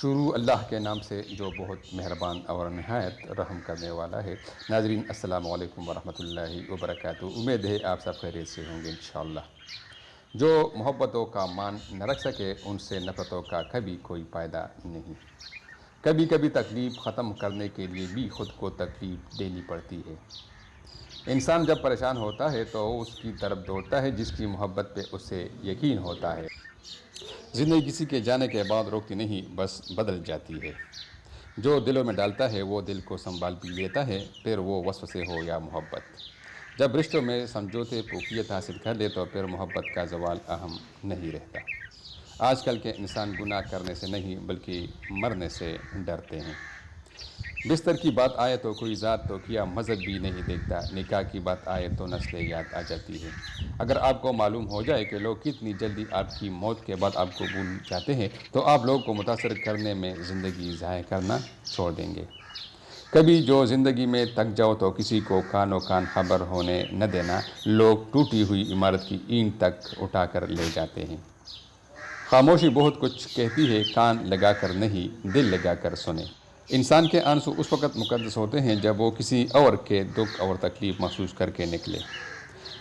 شروع اللہ کے نام سے جو بہت مہربان اور نہایت رحم کرنے والا ہے۔ ناظرین السلام علیکم ورحمۃ اللہ وبرکاتہ۔ امید ہے آپ سب خیریت سے ہوں گے انشاءاللہ۔ جو محبتوں کا مان نہ رکھ سکے ان سے نفرتوں کا کبھی کوئی فائدہ نہیں۔ کبھی کبھی تکلیف ختم کرنے کے لیے بھی خود کو تکلیف دینی پڑتی ہے۔ انسان جب پریشان ہوتا ہے تو وہ اس کی طرف دوڑتا ہے جس کی محبت پہ اسے یقین ہوتا ہے۔ زندگی کسی کے جانے کے بعد روکتی نہیں، بس بدل جاتی ہے۔ جو دلوں میں ڈالتا ہے وہ دل کو سنبھال بھی لیتا ہے، پھر وہ وسوسے ہو یا محبت۔ جب رشتوں میں سمجھوتے فوقیت حاصل کر لے تو پھر محبت کا زوال اہم نہیں رہتا۔ آج کل کے انسان گناہ کرنے سے نہیں بلکہ مرنے سے ڈرتے ہیں۔ بستر کی بات آئے تو کوئی ذات تو کیا مذہب بھی نہیں دیکھتا، نکاح کی بات آئے تو نسلیں یاد آ جاتی ہے۔ اگر آپ کو معلوم ہو جائے کہ لوگ کتنی جلدی آپ کی موت کے بعد آپ کو بھول جاتے ہیں تو آپ لوگوں کو متاثر کرنے میں زندگی ضائع کرنا چھوڑ دیں گے۔ کبھی جو زندگی میں تک جاؤ تو کسی کو کانوں کان خبر ہونے نہ دینا۔ لوگ ٹوٹی ہوئی عمارت کی اینٹ تک اٹھا کر لے جاتے ہیں۔ خاموشی بہت کچھ کہتی ہے، کان لگا کر نہیں دل لگا کر سنیں۔ انسان کے آنسو اس وقت مقدس ہوتے ہیں جب وہ کسی اور کے دکھ اور تکلیف محسوس کر کے نکلے۔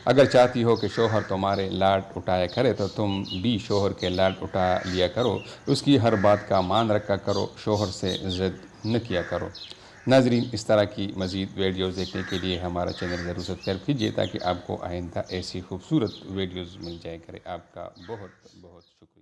اگر چاہتی ہو کہ شوہر تمہارے لاڈ اٹھایا کرے تو تم بھی شوہر کے لاڈ اٹھا لیا کرو، اس کی ہر بات کا مان رکھا کرو، شوہر سے ضد نہ کیا کرو۔ ناظرین اس طرح کی مزید ویڈیوز دیکھنے کے لیے ہمارا چینل ضرور سبسکرائب کیجیے تاکہ آپ کو آئندہ ایسی خوبصورت ویڈیوز مل جائے کرے۔ آپ کا بہت بہت شکریہ۔